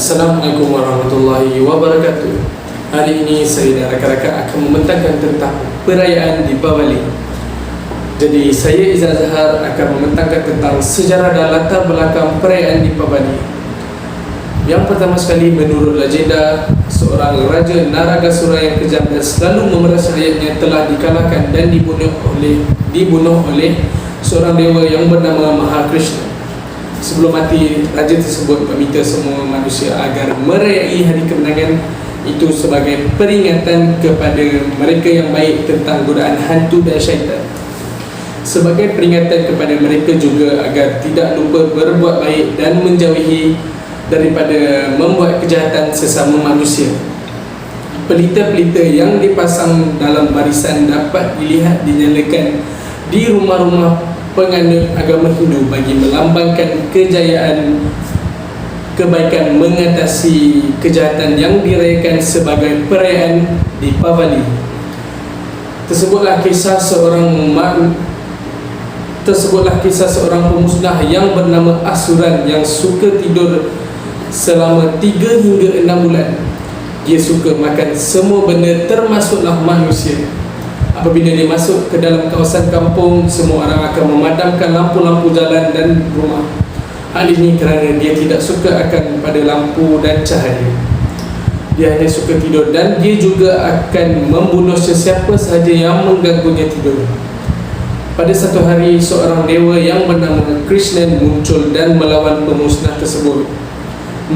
Assalamualaikum warahmatullahi wabarakatuh. Hari ini saya dan rakan-rakan akan membentangkan tentang perayaan Deepavali. Jadi saya Izzat Zahar akan membentangkan tentang sejarah dan latar belakang perayaan Deepavali. Yang pertama sekali, menurut legenda, seorang raja Naragasura yang kejam dan selalu memeras rakyatnya telah dikalahkan dan dibunuh oleh seorang dewa yang bernama Mahakrishna. Sebelum mati, raja tersebut meminta semua manusia agar merayai hari kemenangan itu sebagai peringatan kepada mereka yang baik tentang godaan hantu dan syaitan. Sebagai peringatan kepada mereka juga agar tidak lupa berbuat baik dan menjauhi daripada membuat kejahatan sesama manusia. Pelita-pelita yang dipasang dalam barisan dapat dilihat dinyalakan di rumah-rumah penganut agama Hindu bagi melambangkan kejayaan kebaikan mengatasi kejahatan yang dirayakan sebagai perayaan Deepavali. Tersebutlah kisah seorang pemusnah yang bernama Asuran yang suka tidur selama 3 hingga 6 bulan. Dia suka makan semua benda termasuklah manusia. Apabila dia masuk ke dalam kawasan kampung, semua orang akan memadamkan lampu-lampu jalan dan rumah. Hal ini kerana dia tidak suka akan pada lampu dan cahaya. Dia hanya suka tidur dan dia juga akan membunuh sesiapa sahaja yang mengganggunya tidur. Pada satu hari, seorang dewa yang bernama Krishna muncul dan melawan pemusnah tersebut.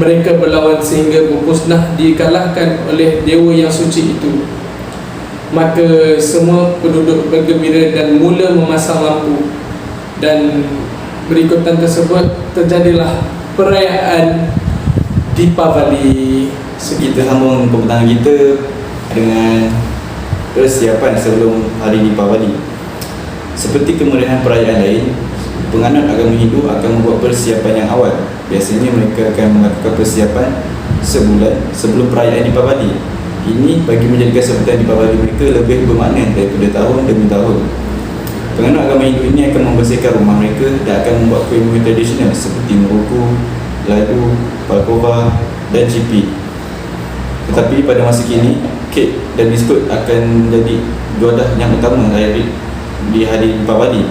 Mereka berlawan sehingga pemusnah dikalahkan oleh dewa yang suci itu. Maka semua penduduk bergembira dan mula memasang lampu. Dan berikutan tersebut terjadilah perayaan Deepavali. Kita sambung pembentangan kita dengan persiapan sebelum hari Deepavali. Seperti kemeriahan perayaan lain, penganut agama Hindu akan membuat persiapan yang awal. Biasanya mereka akan melakukan persiapan sebulan sebelum perayaan Deepavali. Ini bagi menjadikan sambutan Deepavali mereka lebih bermakna daripada tahun demi tahun. Penganut agama Hindu ini akan membersihkan rumah mereka dan akan membuat kuih-muih tradisional seperti muruku, ladu, palkova dan cipi. Tetapi pada masa kini, kek dan biskut akan menjadi juadah yang utama di hari Deepavali.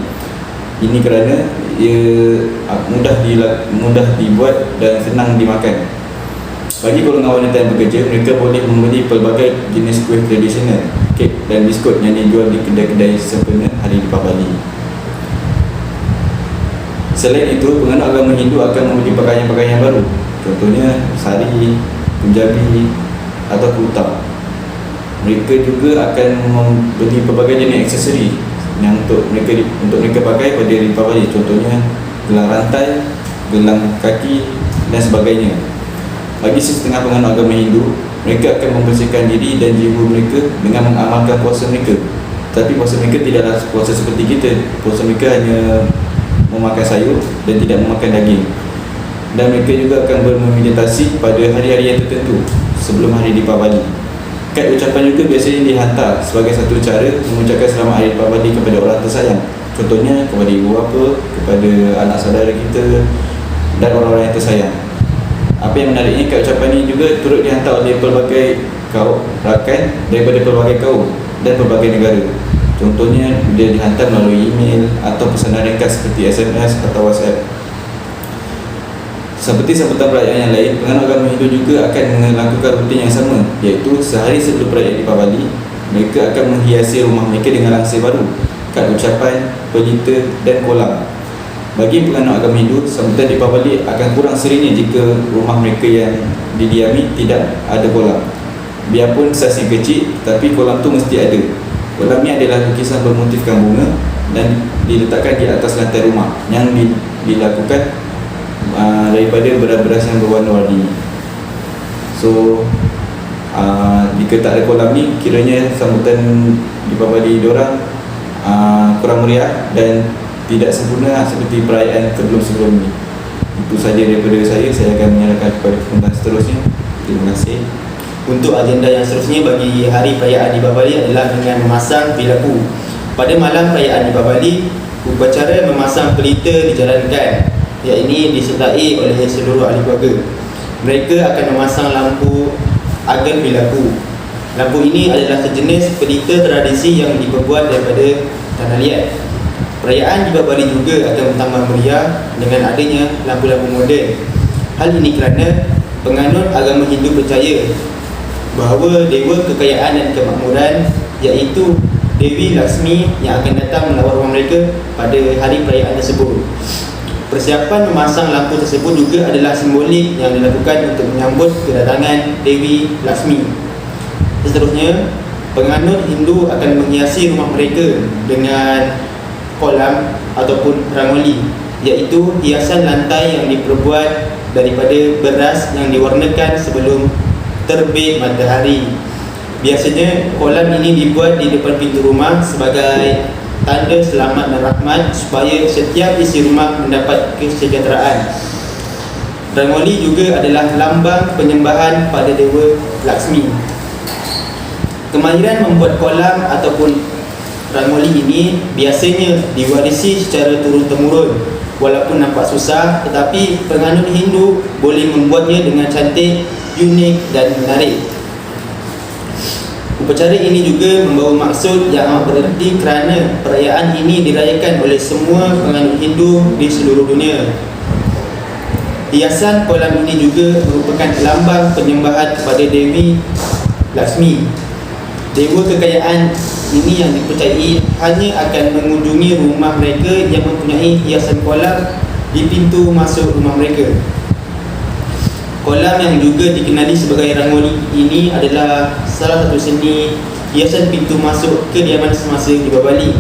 Ini kerana ia mudah dibuat dan senang dimakan. Bagi golongan wanita yang bekerja, mereka boleh membeli pelbagai jenis kuih tradisional, kek dan biskut yang dijual di kedai-kedai sempena hari Deepavali. Selain itu, penganut agama Hindu akan membeli pakaian-pakaian baru, contohnya sari, punjabi atau kurta. Mereka juga akan membeli pelbagai jenis aksesori yang untuk mereka pakai pada Deepavali, contohnya gelang rantai, gelang kaki dan sebagainya. Bagi setengah penganut agama Hindu, mereka akan membersihkan diri dan jiwa mereka dengan mengamalkan puasa mereka. Tapi puasa mereka tidaklah puasa seperti kita. Puasa mereka hanya memakan sayur dan tidak memakan daging. Dan mereka juga akan bermeditasi pada hari-hari yang tertentu sebelum hari Deepavali. Kad ucapan juga biasanya dihantar sebagai satu cara mengucapkan selamat hari Deepavali kepada orang tersayang. Contohnya kepada ibu bapa, kepada anak saudara kita dan orang-orang yang tersayang. Apa yang menariknya, kad ucapan ini juga turut dihantar oleh pelbagai kaum rakan daripada pelbagai kaum dan pelbagai negara. Contohnya dia dihantar melalui email atau pesanan ringkas seperti SMS atau WhatsApp. Seperti sambutan perayaan yang lain, penganut agama Hindu juga akan melakukan rutin yang sama, iaitu sehari sebelum perayaan Deepavali, mereka akan menghiasi rumah mereka dengan langsir baru, kad ucapan, pelita dan kolam. Bagi penganut agama Hindu, sambutan Deepavali akan kurang seringnya jika rumah mereka yang didiami tidak ada kolam. Biarpun saiz yang kecil, tapi kolam tu mesti ada. Kolam ni adalah lukisan bermotifkan bunga dan diletakkan di atas lantai rumah yang dilakukan daripada beras-beras yang berwarna-warni. So, jika tak ada kolam ni, kiranya sambutan Deepavali diorang kurang meriah dan tidak sempurna seperti perayaan sebelum-sebelum ini. Itu saja daripada saya akan menyerahkan kepada pembentangan seterusnya. Terima kasih. Untuk agenda yang seterusnya bagi hari perayaan Deepavali adalah dengan memasang pilaku. Pada malam perayaan Deepavali, upacara memasang pelita dijalankan. Yang ini disertai oleh seluruh ahli keluarga. Mereka akan memasang lampu agen bilaku. Lampu ini adalah sejenis pelita tradisi yang diperbuat daripada tanah liat. Perayaan Deepavali juga akan bertambah meriah dengan adanya lampu-lampu moden. Hal ini kerana penganut agama Hindu percaya bahawa dewa kekayaan dan kemakmuran iaitu Dewi Laksmi yang akan datang melawat rumah mereka pada hari perayaan tersebut. Persiapan memasang lampu tersebut juga adalah simbolik yang dilakukan untuk menyambut kedatangan Dewi Laksmi. Seterusnya, penganut Hindu akan menghiasi rumah mereka dengan kolam ataupun rangoli, iaitu hiasan lantai yang diperbuat daripada beras yang diwarnakan sebelum terbit matahari. Biasanya kolam ini dibuat di depan pintu rumah sebagai tanda selamat dan rahmat supaya setiap isi rumah mendapat kesejahteraan. Rangoli juga adalah lambang penyembahan pada Dewa Laksmi. Kemahiran membuat kolam ataupun rangoli ini biasanya diwarisi secara turun-temurun. Walaupun nampak susah, tetapi penganut Hindu boleh membuatnya dengan cantik, unik dan menarik. Upacara ini juga membawa maksud yang amat berarti kerana perayaan ini dirayakan oleh semua penganut Hindu di seluruh dunia. Hiasan kolam ini juga merupakan lambang penyembahan kepada Dewi Laksmi. Dewa kekayaan ini yang dipercayai hanya akan mengunjungi rumah mereka yang mempunyai hiasan kolam di pintu masuk rumah mereka. Kolam yang juga dikenali sebagai rangoli ini adalah salah satu seni hiasan pintu masuk kediaman semasa Deepavali.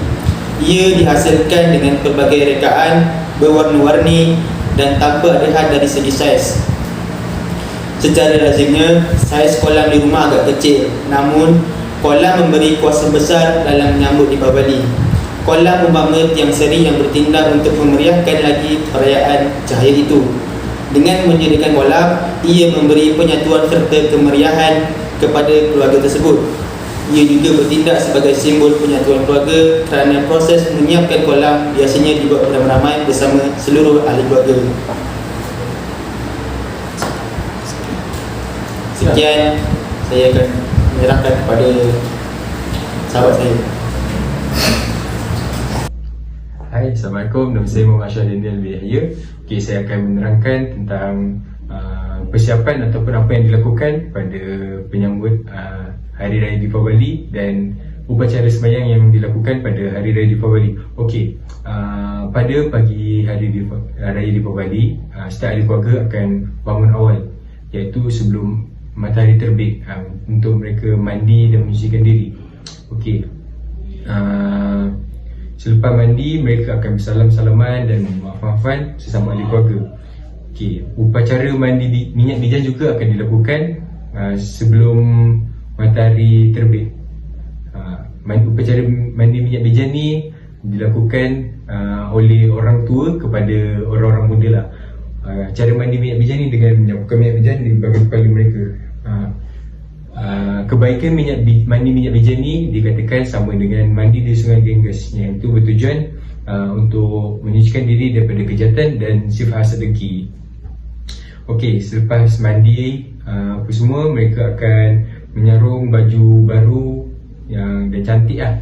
Ia dihasilkan dengan pelbagai rekaan berwarna-warni dan tanpa ada had dari segi saiz. Secara lazimnya, saiz kolam di rumah agak kecil, namun kolam memberi kuasa besar dalam menyambut Deepavali. Kolam umpama tiang seri yang bertindak untuk memeriahkan lagi perayaan cahaya itu. Dengan menyediakan kolam, ia memberi penyatuan serta kemeriahan kepada keluarga tersebut. Ia juga bertindak sebagai simbol penyatuan keluarga kerana proses menyiapkan kolam biasanya dibuat beramai-ramai bersama seluruh ahli keluarga. Sekian, saya akan menyerahkan kepada sahabat saya. Hai, Assalamualaikum. Nama saya Muhammad Syah Daniel bin Yahya. Okay, saya akan menerangkan tentang persiapan ataupun apa yang dilakukan pada penyambut Hari Raya Deepavali dan upacara sembahyang yang dilakukan pada Hari Raya Deepavali. Okey, pada pagi Raya Deepavali, setiap ahli keluarga akan bangun awal, iaitu sebelum matahari terbit, untuk mereka mandi dan menyucikan diri. Okey, selepas mandi mereka akan bersalam-salaman dan maaf-maafan sesama ahli keluarga. Okey, upacara mandi minyak bijan juga akan dilakukan sebelum matahari terbit. Upacara mandi minyak bijan ni dilakukan oleh orang tua kepada orang-orang muda lah. Cara mandi minyak bijan ni dengan menyapukan minyak bijan di bahagian kepala mereka. Kebaikan mandi minyak bijan ni dikatakan sama dengan mandi di sungai Ganges, yang itu bertujuan untuk menyucikan diri daripada kejahatan dan sifat hasad dengki. Okey, selepas mandi apa semua, mereka akan menyarung baju baru yang dan cantik lah.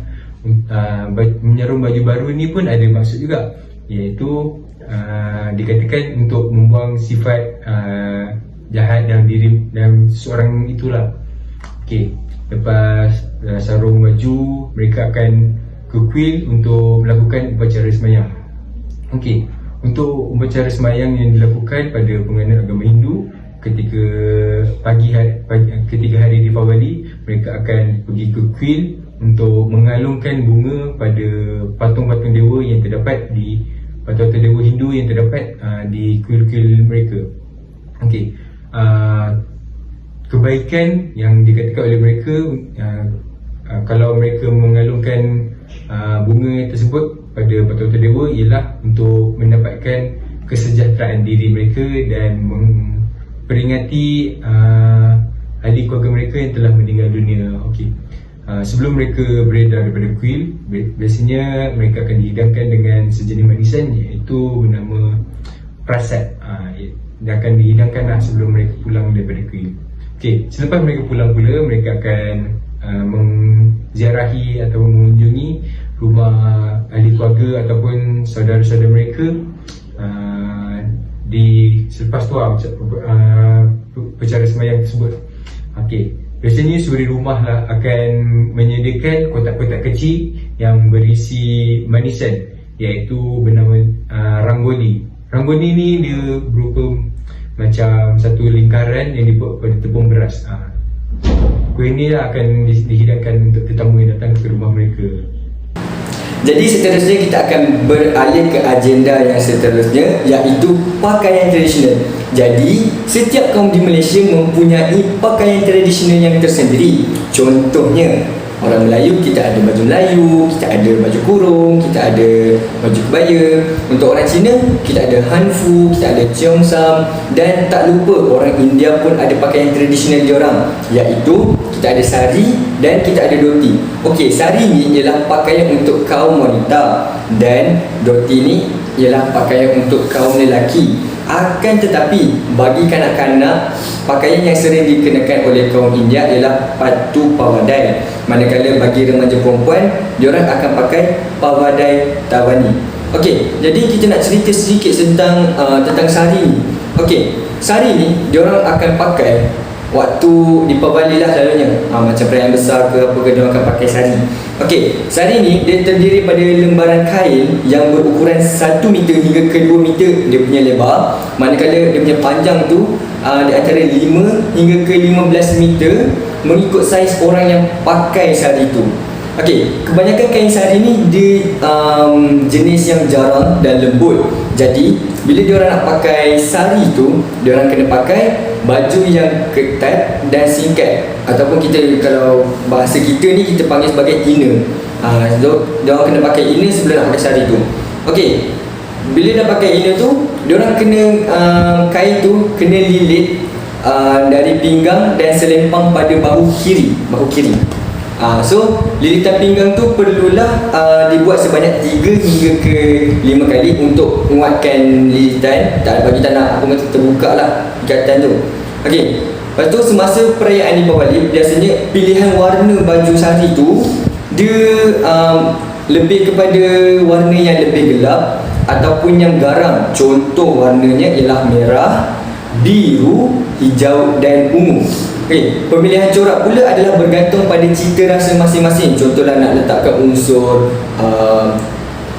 Menyarung baju baru ni pun ada maksud juga, iaitu dikatakan untuk membuang sifat jahat dalam diri dan seorang itulah. Okey, lepas sarung baju, mereka akan ke kuil untuk melakukan upacara sembahyang. Okey, untuk upacara sembahyang yang dilakukan pada penganut agama Hindu ketika ketika hari Deepavali, mereka akan pergi ke kuil untuk mengalungkan bunga pada patung-patung dewa yang terdapat di patung-patung dewa Hindu yang terdapat di kuil-kuil mereka. Okey, kebaikan yang dikatakan oleh mereka kalau mereka mengalungkan bunga tersebut pada patung-patung dewa ialah untuk mendapatkan kesejahteraan diri mereka dan memperingati ahli keluarga mereka yang telah meninggal dunia. Okey, sebelum mereka beredar daripada kuil, biasanya mereka akan dihidangkan dengan sejenis manisan iaitu bernama prasad. dia akan dihidangkan lah sebelum mereka pulang daripada kuil. Okey, selepas mereka pulang pula, mereka akan menziarahi atau mengunjungi rumah ahli keluarga ataupun saudara-saudara mereka selepas tu upacara sembahyang tersebut. Okey, biasanya suri rumah lah akan menyediakan kotak-kotak kecil yang berisi manisan, iaitu bernama rangoli. Rangoli ni dia berupa macam satu lingkaran yang dibuat pada tepung beras. Kuih ni lah akan dihidangkan untuk tetamu yang datang ke rumah mereka. Jadi seterusnya kita akan beralih ke agenda yang seterusnya, iaitu pakaian tradisional. Jadi setiap kaum di Malaysia mempunyai pakaian tradisional yang tersendiri. Contohnya orang Melayu, kita ada baju Melayu, kita ada baju kurung, kita ada baju kebaya. Untuk orang Cina, kita ada hanfu, kita ada cheongsam, dan tak lupa orang India pun ada pakaian tradisional diorang, iaitu kita ada sari dan kita ada dhoti. Okey, sari ni ialah pakaian untuk kaum wanita dan dhoti ni ialah pakaian untuk kaum lelaki. Akan tetapi bagi kanak-kanak, pakaian yang sering dikenakan oleh kaum India ialah patu pawardai. Manakala bagi remaja perempuan, diorang akan pakai pawardai tawani. Okey, jadi kita nak cerita sedikit tentang sari ni. Okey, sari ni diorang akan pakai waktu Deepavali lah selalunya, macam perayaan besar ke apa ke, diorang akan pakai sari. Okey, sari ni dia terdiri pada lembaran kain yang berukuran 1 meter hingga ke 2 meter dia punya lebar. Manakala dia punya panjang tu di antara 5 hingga ke 15 meter mengikut saiz orang yang pakai sari tu. Okey, kebanyakan kain sari ni dia jenis yang jarang dan lembut. Jadi bila diorang nak pakai sari tu, diorang kena pakai baju yang ketat dan singkat, ataupun kita kalau bahasa kita ni kita panggil sebagai inner. So diorang kena pakai inner sebelum nak pakai sari tu. Okey, bila dah pakai inner tu, diorang kena kain tu kena lilit dari pinggang dan selempang pada bahu kiri. So lilitan pinggang tu perlulah dibuat sebanyak 3 hingga ke 5 kali untuk menguatkan lilitan, bagi tak nak terbuka lah ikatan tu. Okey, lepas tu semasa perayaan Deepavali, biasanya pilihan warna baju sari tu dia lebih kepada warna yang lebih gelap ataupun yang garam. Contoh warnanya ialah merah, biru, hijau dan ungu. Okay, pemilihan corak pula adalah bergantung pada cita rasa masing-masing. Contohlah nak letakkan unsur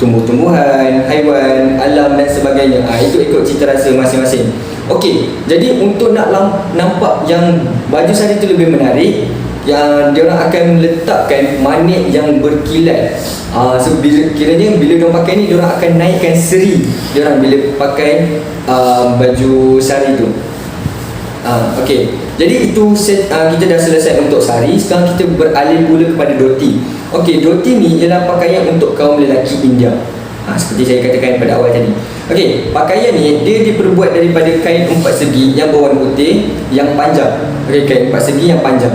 tumbuh-tumbuhan, haiwan, alam dan sebagainya. Itu ikut cita rasa masing-masing. Okey, jadi untuk nak nampak yang baju sari itu lebih menarik, yang diorang akan letakkan manik yang berkilat. So kiranya bila diorang pakai ni, diorang akan naikkan seri diorang bila pakai baju sari tu. Okey, jadi itu kita dah selesai untuk sari. Sekarang kita beralih pula kepada dhoti. Okey, dhoti ni ialah pakaian untuk kaum lelaki India. Seperti saya katakan pada awal tadi. Okey, pakaian ni dia diperbuat daripada kain 4 segi yang berwarna putih yang panjang. Okey, kain 4 segi yang panjang.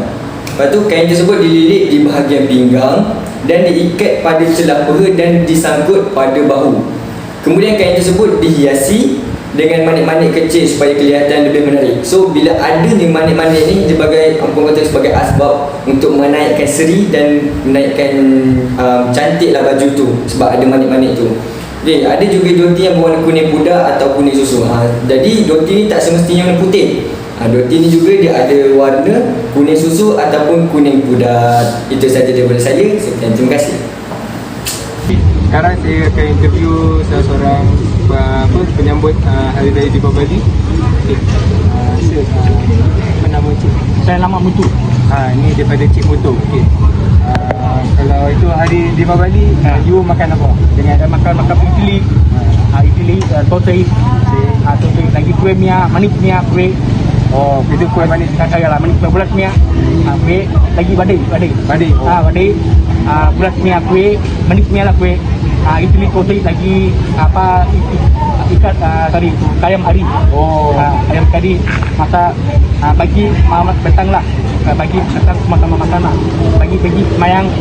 Lepas tu kain tersebut dililit di bahagian pinggang dan diikat pada celah paha dan disangkut pada bahu. Kemudian kain tersebut dihiasi dengan manik-manik kecil supaya kelihatan lebih menarik. So bila ada ni manik-manik ni sebagai asbab untuk menaikkan seri dan menaikkan cantiklah baju tu, sebab ada manik-manik tu. Okay, ada juga dhoti yang berwarna kuning pudar atau kuning susu. Jadi dhoti ni tak semestinya warna putih. Dhoti ni juga dia ada warna kuning susu ataupun kuning pudar. Itu saja daripada saya. Sekian, terima kasih. Sekarang saya akan interview salah seorang penyambut Hari Raya Deepavali. Apa nama Cik? Saya nama Mutu. Ini daripada Cik Mutu. Okay. Kalau itu hari Deepavali, you makan apa? Dengan makan idli, idli, tortoise, tortoise lagi kuih mia, manis mia kuih. Oh, itu kuih manis. Saya lah manis bulat mia, kuih lagi badai. Badai. Badai, bulat mia kuih, manis mia lah kuih. Idli tortoise lagi ikat tadi ayam hari. Ayam tadi masak bagi petang lah. Bagi petang sama-sama makan lah. Bagi mayang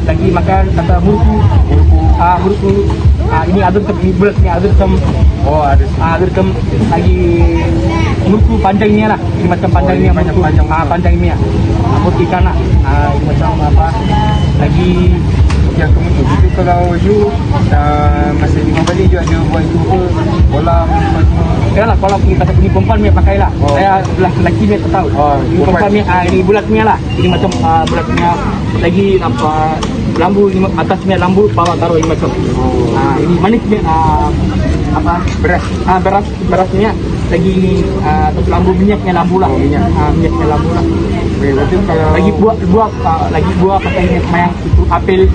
lagi makan kata muruku ini ada ini bulat ni ada tem. Oh, ada. Ada tem lagi mutu panjangnya lah. Ini macam panjangnya panjang. panjangnya. Mutu ikan lah. Ini macam apa? Lagi Yang kemudian itu kalau you masa di Bali you ada buat itu ke kolam semua. ya lah kalau kita ini perempuan ni pakai lah. Saya lelaki ni tak tahu. Ini perempuan ni ini bulatnya lah. Ini macam bulatnya lagi apa lambu ini atasnya lambu bawah taruh ini macam. Ini manisnya apa berasnya lagi ini atas lambu minyaknya lambu lah. Minyaknya lambu lah. Berarti kalau Lagi buah pakai ini yang itu apel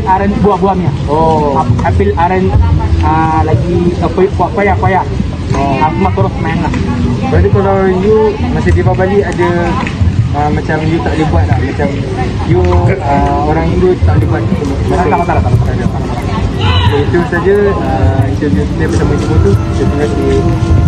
aren buah-buahnya. Apel aren lagi paya. Aku terus main lah. berarti kalau you masa di Bali ada macam you tak boleh buat lah, macam you orang Hindu tak boleh buat Tak. itu saja interview kita bersama Ibu tu. Terima kasih.